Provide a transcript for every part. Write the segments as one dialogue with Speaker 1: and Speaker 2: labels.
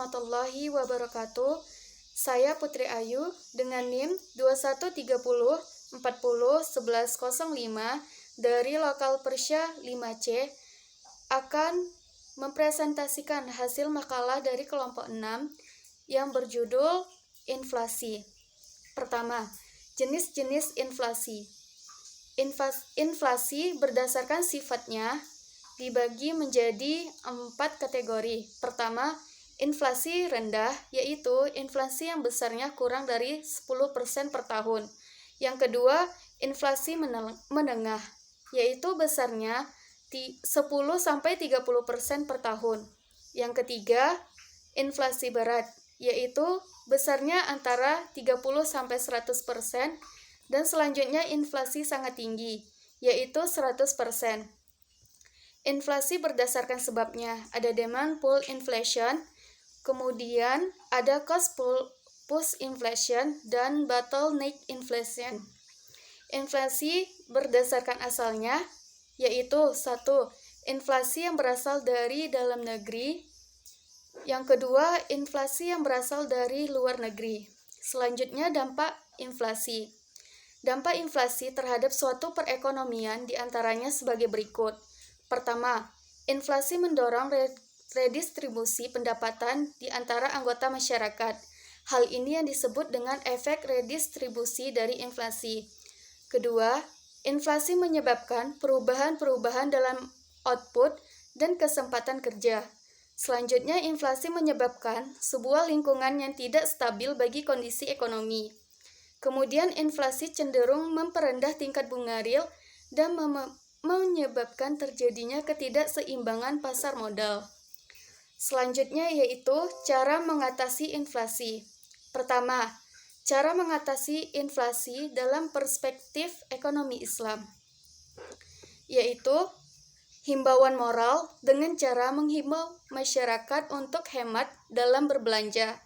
Speaker 1: warahmatullahi wabarakatuh. Saya Putri Ayu dengan NIM 2130401105 dari Lokal Persya 5C akan mempresentasikan hasil makalah dari kelompok 6 yang berjudul Inflasi. Pertama, jenis-jenis inflasi. Inflasi berdasarkan sifatnya dibagi menjadi 4 kategori. Pertama, inflasi rendah, yaitu inflasi yang besarnya kurang dari 10% per tahun. Yang kedua, inflasi menengah, yaitu besarnya 10-30% per tahun. Yang ketiga, inflasi berat, yaitu besarnya antara 30-100%, dan selanjutnya inflasi sangat tinggi, yaitu 100%. Inflasi berdasarkan sebabnya, ada demand pull inflation, kemudian ada cost push inflation, dan bottleneck inflation. Inflasi berdasarkan asalnya, yaitu 1. Inflasi yang berasal dari dalam negeri. Yang kedua, inflasi yang berasal dari luar negeri. Selanjutnya, dampak inflasi. Dampak inflasi terhadap suatu perekonomian diantaranya sebagai berikut. Pertama, inflasi mendorong redistribusi pendapatan di antara anggota masyarakat. Hal ini yang disebut dengan efek redistribusi dari inflasi. Kedua, inflasi menyebabkan perubahan-perubahan dalam output dan kesempatan kerja. Selanjutnya, inflasi menyebabkan sebuah lingkungan yang tidak stabil bagi kondisi ekonomi. Kemudian, inflasi cenderung memperendah tingkat bunga real dan menyebabkan terjadinya ketidakseimbangan pasar modal. Selanjutnya yaitu cara mengatasi inflasi. Pertama, cara mengatasi inflasi dalam perspektif ekonomi Islam, yaitu himbauan moral dengan cara menghimbau masyarakat untuk hemat dalam berbelanja,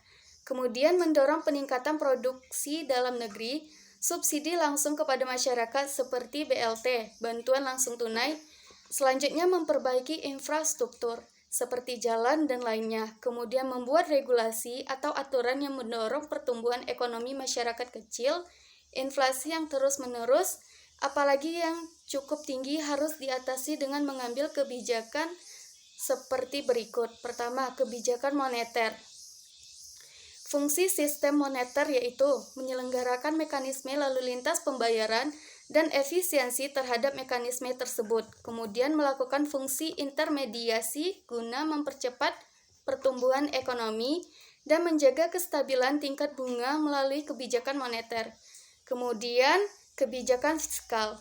Speaker 1: kemudian mendorong peningkatan produksi dalam negeri, subsidi langsung kepada masyarakat seperti BLT, bantuan langsung tunai. Selanjutnya memperbaiki infrastruktur seperti jalan dan lainnya. Kemudian membuat regulasi atau aturan yang mendorong pertumbuhan ekonomi masyarakat kecil. Inflasi yang terus-menerus, apalagi yang cukup tinggi, harus diatasi dengan mengambil kebijakan seperti berikut. Pertama, kebijakan moneter. Fungsi sistem moneter yaitu menyelenggarakan mekanisme lalu lintas pembayaran dan efisiensi terhadap mekanisme tersebut. Kemudian melakukan fungsi intermediasi guna mempercepat pertumbuhan ekonomi dan menjaga kestabilan tingkat bunga melalui kebijakan moneter. Kemudian kebijakan fiskal.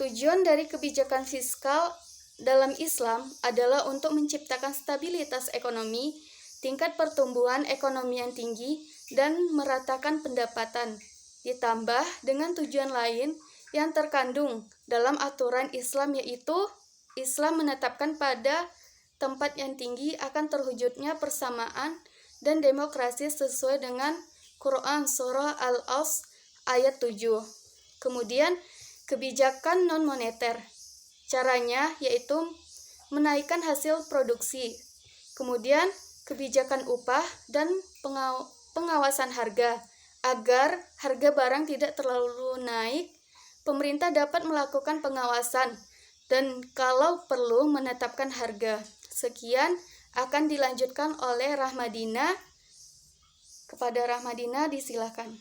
Speaker 1: Tujuan dari kebijakan fiskal dalam Islam adalah untuk menciptakan stabilitas ekonomi, tingkat pertumbuhan ekonomi yang tinggi, dan meratakan pendapatan, ditambah dengan tujuan lain yang terkandung dalam aturan Islam, yaitu Islam menetapkan pada tempat yang tinggi akan terwujudnya persamaan dan demokrasi sesuai dengan Quran Surah Al-As ayat 7. Kemudian kebijakan non-moneter. Caranya yaitu menaikkan hasil produksi. Kemudian kebijakan upah dan pengawasan harga. Agar harga barang tidak terlalu naik, pemerintah dapat melakukan pengawasan dan kalau perlu menetapkan harga. Sekian akan dilanjutkan oleh Rahmadina. Kepada Rahmadina disilakan.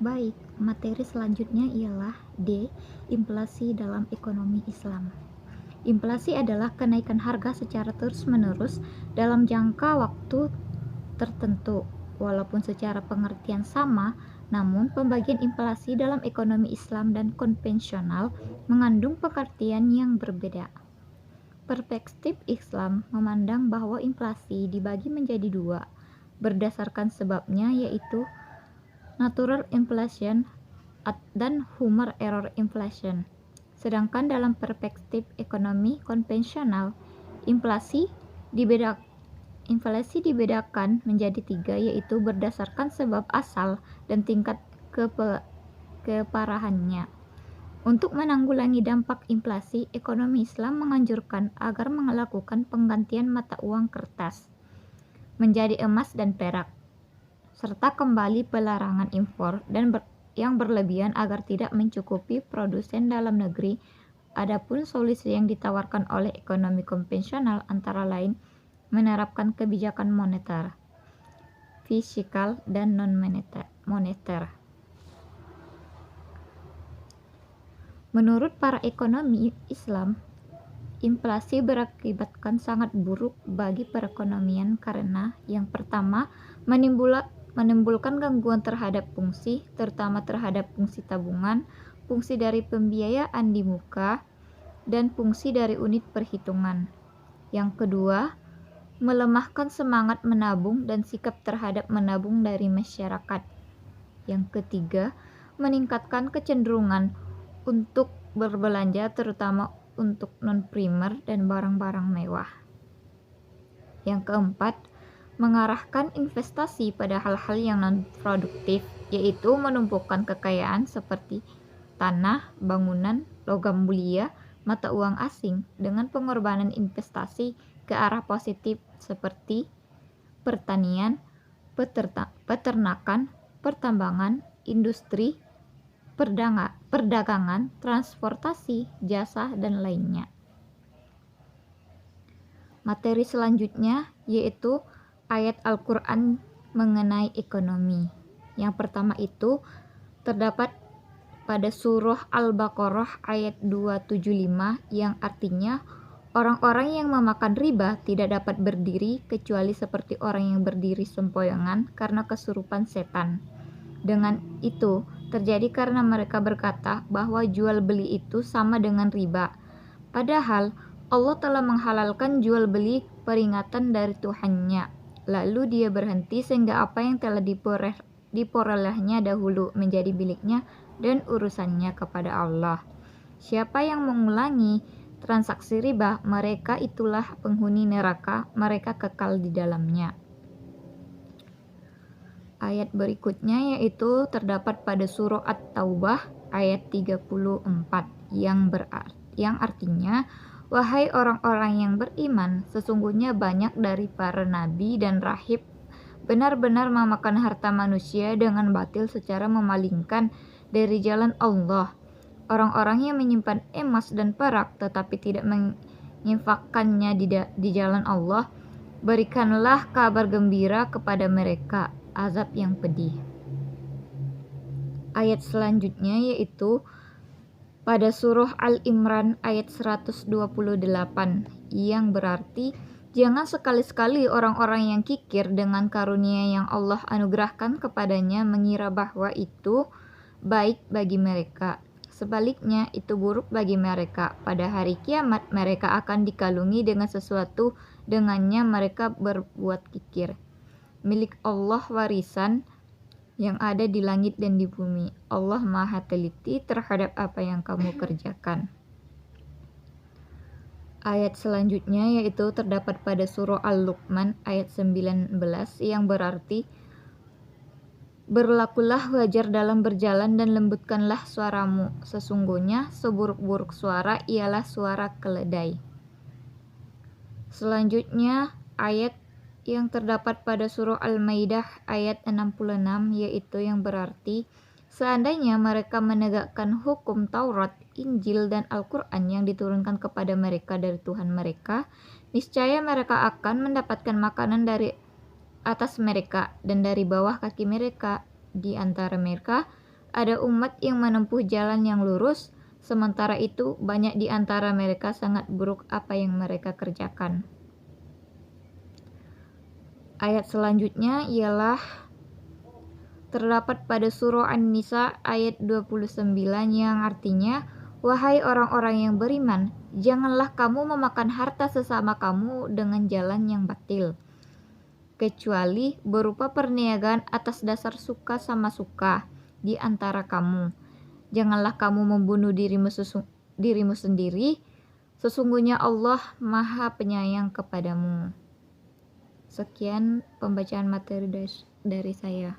Speaker 2: Baik, materi selanjutnya ialah D. Inflasi dalam ekonomi Islam. Inflasi adalah kenaikan harga secara terus-menerus dalam jangka waktu tertentu. Walaupun secara pengertian sama, namun pembagian inflasi dalam ekonomi Islam dan konvensional mengandung pengertian yang berbeda. Perspektif Islam memandang bahwa inflasi dibagi menjadi dua, berdasarkan sebabnya, yaitu natural inflation dan human error inflation. Sedangkan dalam perspektif ekonomi konvensional, inflasi dibedakan menjadi tiga, yaitu berdasarkan sebab asal dan tingkat keparahannya. Untuk menanggulangi dampak inflasi, ekonomi Islam menganjurkan agar melakukan penggantian mata uang kertas. menjadi emas dan perak, serta kembali pelarangan impor yang berlebihan agar tidak mencukupi produsen dalam negeri. Adapun solusi yang ditawarkan oleh ekonomi konvensional antara lain menerapkan kebijakan moneter, fiskal, dan non-moneter. Menurut para ekonomi Islam, inflasi berakibatkan sangat buruk bagi perekonomian karena yang pertama menimbulkan gangguan terhadap fungsi, terutama terhadap fungsi tabungan, fungsi dari pembiayaan di muka, dan fungsi dari unit perhitungan. Yang kedua, melemahkan semangat menabung dan sikap terhadap menabung dari masyarakat. Yang ketiga, meningkatkan kecenderungan untuk berbelanja terutama untuk non-primer dan barang-barang mewah. Yang keempat, mengarahkan investasi pada hal-hal yang non-produktif, yaitu menumpukan kekayaan seperti tanah, bangunan, logam mulia, mata uang asing dengan pengorbanan investasi ke arah positif seperti pertanian, peternakan, pertambangan, industri, perdagangan, transportasi, jasa, dan lainnya. Materi selanjutnya yaitu ayat Al-Quran mengenai ekonomi. Yang pertama itu terdapat pada surah Al-Baqarah ayat 275 yang artinya orang-orang yang memakan riba tidak dapat berdiri kecuali seperti orang yang berdiri sempoyongan karena kesurupan setan. Dengan itu terjadi karena mereka berkata bahwa jual beli itu sama dengan riba. Padahal Allah telah menghalalkan jual beli peringatan dari Tuhannya. Lalu dia berhenti sehingga apa yang telah diperolehnya dahulu menjadi miliknya dan urusannya kepada Allah. Siapa yang mengulangi transaksi riba, mereka itulah penghuni neraka, mereka kekal di dalamnya. Ayat berikutnya yaitu terdapat pada surah At-Taubah ayat 34 yang artinya, wahai orang-orang yang beriman, sesungguhnya banyak dari para nabi dan rahib benar-benar memakan harta manusia dengan batil secara memalingkan dari jalan Allah. Orang-orang yang menyimpan emas dan perak tetapi tidak menginfakkannya di jalan Allah, berikanlah kabar gembira kepada mereka azab yang pedih. Ayat selanjutnya yaitu pada surah Al-Imran ayat 128 yang berarti, jangan sekali-sekali orang-orang yang kikir dengan karunia yang Allah anugerahkan kepadanya mengira bahwa itu baik bagi mereka. Sebaliknya, itu buruk bagi mereka. Pada hari kiamat, mereka akan dikalungi dengan sesuatu dengannya mereka berbuat kikir. Milik Allah warisan yang ada di langit dan di bumi. Allah Maha teliti terhadap apa yang kamu kerjakan. Ayat selanjutnya yaitu terdapat pada surah Al-Luqman ayat 19 yang berarti, berlakulah wajar dalam berjalan dan lembutkanlah suaramu. Sesungguhnya seburuk-buruk suara ialah suara keledai. Selanjutnya ayat yang terdapat pada surah Al-Maidah ayat 66 yaitu yang berarti, seandainya mereka menegakkan hukum Taurat, Injil, dan Al-Quran yang diturunkan kepada mereka dari Tuhan mereka, niscaya mereka akan mendapatkan makanan dari atas mereka dan dari bawah kaki mereka. Di antara mereka ada umat yang menempuh jalan yang lurus, sementara itu banyak di antara mereka sangat buruk apa yang mereka kerjakan. Ayat selanjutnya ialah terdapat pada surah An-Nisa ayat 29 yang artinya, wahai orang-orang yang beriman, janganlah kamu memakan harta sesama kamu dengan jalan yang batil, kecuali berupa perniagaan atas dasar suka sama suka di antara kamu. Janganlah kamu membunuh dirimu sendiri, sesungguhnya Allah Maha Penyayang kepadamu. Sekian pembacaan materi dari saya.